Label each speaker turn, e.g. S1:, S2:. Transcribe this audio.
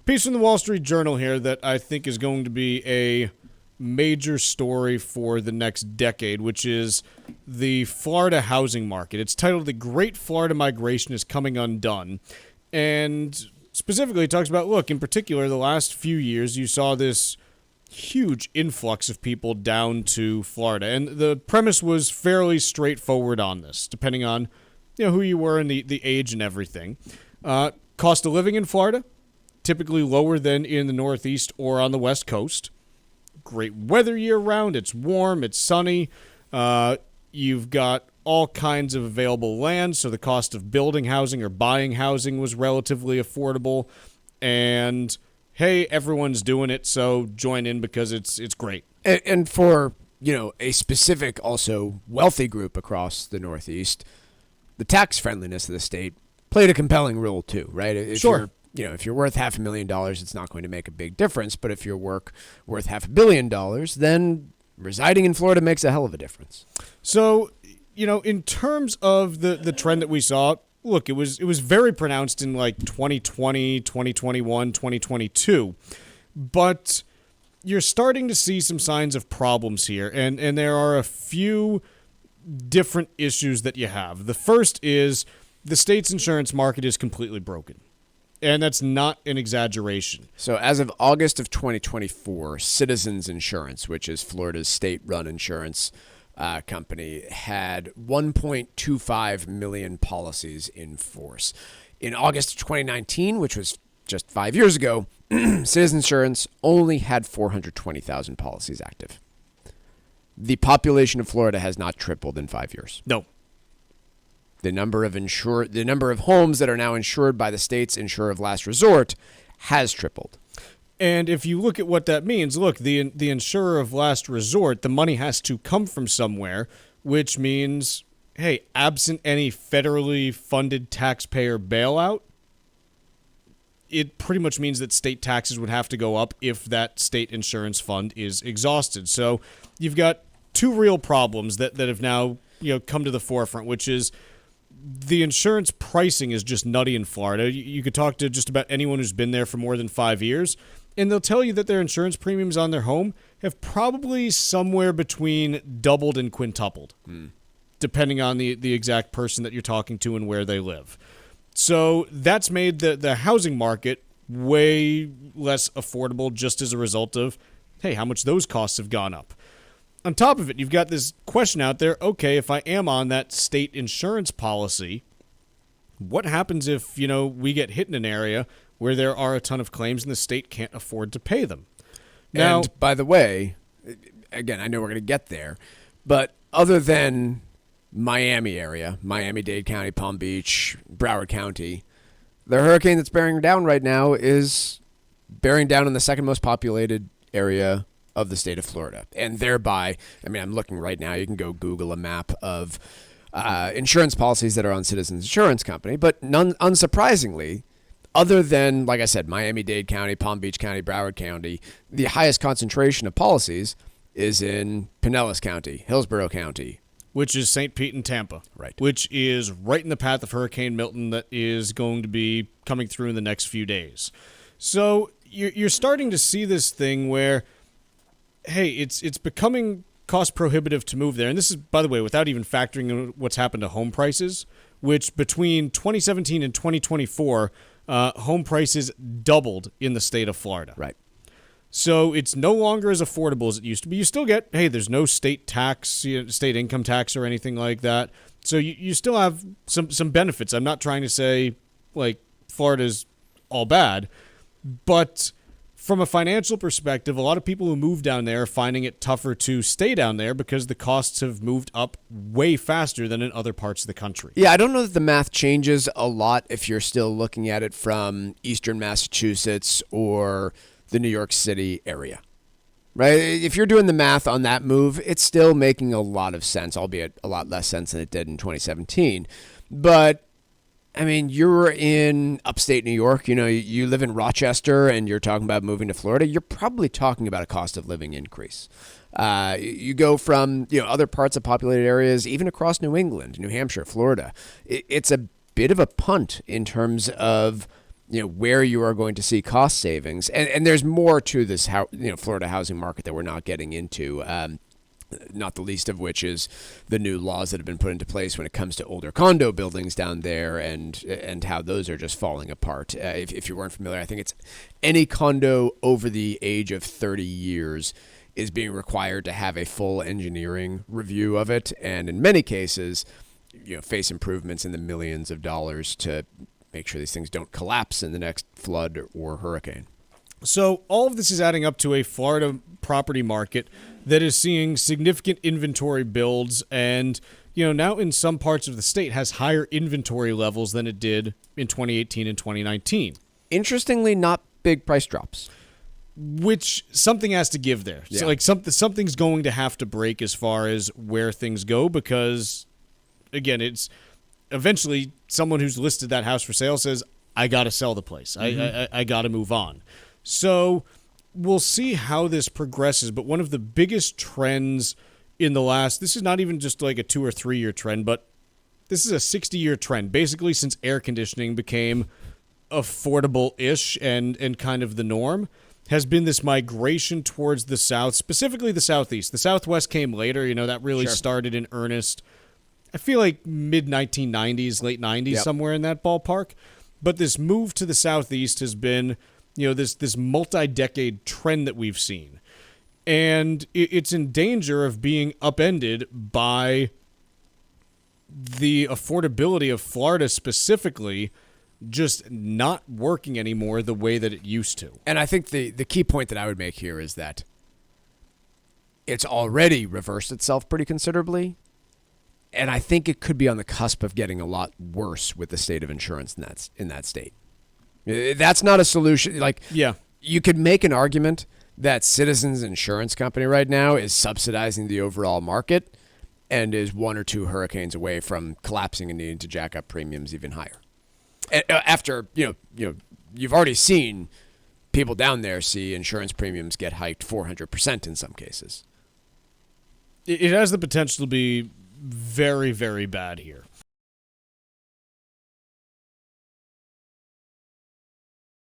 S1: Piece from the Wall Street Journal here that I think is going to be a major story for the next decade, which is the Florida housing market. It's titled "The Great Florida Migration is Coming Undone." And specifically, it talks about, look, in particular, the last few years, you saw this huge influx of people down to Florida. And the premise was fairly straightforward on this, depending on who you were and the age and everything. Cost of living in Florida, typically lower than in the Northeast or on the West Coast. Great weather year-round. It's warm. It's sunny. You've got all kinds of available land, so the cost of building housing or buying housing was relatively affordable. And, hey, everyone's doing it, so join in because it's great.
S2: And for, a specific, also wealthy group across the Northeast, the tax friendliness of the state played a compelling role too, right?
S1: Sure.
S2: If you're worth $500,000, it's not going to make a big difference. But if you're worth $500 million, then residing in Florida makes a hell of a difference.
S1: So, in terms of the trend that we saw, look, it was very pronounced in like 2020, 2021, 2022. But you're starting to see some signs of problems here. And there are a few different issues that you have. The first is the state's insurance market is completely broken. And that's not an exaggeration.
S2: So as of August of 2024, Citizens Insurance, which is Florida's state-run insurance company, had 1.25 million policies in force. In August of 2019, which was just 5 years ago, Citizens Insurance only had 420,000 policies active. The population of Florida has not tripled in 5 years.
S1: No.
S2: The number of homes that are now insured by the state's insurer of last resort has tripled.
S1: And if you look at what that means, look, the insurer of last resort, the money has to come from somewhere, which means, hey, absent any federally funded taxpayer bailout, it pretty much means that state taxes would have to go up if that state insurance fund is exhausted. So you've got two real problems that have now come to the forefront, which is the insurance pricing is just nutty in Florida. You could talk to just about anyone who's been there for more than 5 years, and they'll tell you that their insurance premiums on their home have probably somewhere between doubled and quintupled, depending on the exact person that you're talking to and where they live. So that's made the housing market way less affordable just as a result of, hey, how much those costs have gone up. On top of it, you've got this question out there, okay, if I am on that state insurance policy, what happens if, we get hit in an area where there are a ton of claims and the state can't afford to pay them? Now,
S2: and by the way, again, I know we're going to get there, but other than Miami area, Miami-Dade County, Palm Beach, Broward County, the hurricane that's bearing down right now is bearing down in the second most populated area of the state of Florida. And thereby, I'm looking right now, you can go Google a map of insurance policies that are on Citizens Insurance Company, but unsurprisingly, other than, like I said, Miami-Dade County, Palm Beach County, Broward County, the highest concentration of policies is in Pinellas County, Hillsborough County.
S1: Which is St. Pete and Tampa.
S2: Right.
S1: Which is right in the path of Hurricane Milton that is going to be coming through in the next few days. So you're starting to see this thing where, hey, it's becoming cost prohibitive to move there. And this is, by the way, without even factoring in what's happened to home prices, which between 2017 and 2024, home prices doubled in the state of Florida.
S2: Right.
S1: So it's no longer as affordable as it used to be. You still get, hey, there's no state tax, state income tax or anything like that. So you still have some benefits. I'm not trying to say, like, Florida's all bad, but from a financial perspective, a lot of people who move down there are finding it tougher to stay down there because the costs have moved up way faster than in other parts of the country.
S2: Yeah, I don't know that the math changes a lot if you're still looking at it from eastern Massachusetts or the New York City area, right? If you're doing the math on that move, it's still making a lot of sense, albeit a lot less sense than it did in 2017. But you're in upstate New York, you live in Rochester and you're talking about moving to Florida, you're probably talking about a cost of living increase. You go from, other parts of populated areas, even across New England, New Hampshire, Florida. It's a bit of a punt in terms of where you are going to see cost savings. And there's more to this Florida housing market that we're not getting into. Not the least of which is the new laws that have been put into place when it comes to older condo buildings down there and how those are just falling apart. If you weren't familiar, I think it's any condo over the age of 30 years is being required to have a full engineering review of it, and in many cases, face improvements in the millions of dollars to make sure these things don't collapse in the next flood or hurricane.
S1: So all of this is adding up to a Florida property market that is seeing significant inventory builds and, now in some parts of the state has higher inventory levels than it did in 2018 and 2019.
S2: Interestingly, not big price drops.
S1: Which something has to give there.
S2: Yeah.
S1: So something's going to have to break as far as where things go because, again, it's eventually someone who's listed that house for sale says, I got to sell the place. Mm-hmm. I got to move on. So we'll see how this progresses, but one of the biggest trends in the last, this is not even just like a 2 or 3 year trend, but this is a 60-year trend, basically since air conditioning became affordable-ish and kind of the norm, has been this migration towards the south, specifically the southeast. The southwest came later, that really started in earnest, I feel like mid-1990s, late 90s, somewhere in that ballpark. But this move to the southeast has been this multi-decade trend that we've seen. And it's in danger of being upended by the affordability of Florida specifically just not working anymore the way that it used to.
S2: And I think the key point that I would make here is that it's already reversed itself pretty considerably. And I think it could be on the cusp of getting a lot worse with the state of insurance in that state. That's not a solution. You could make an argument that Citizens Insurance Company right now is subsidizing the overall market and is 1 or 2 hurricanes away from collapsing and needing to jack up premiums even higher. After, you've already seen people down there see insurance premiums get hiked 400% in some cases.
S1: It has the potential to be very, very bad here.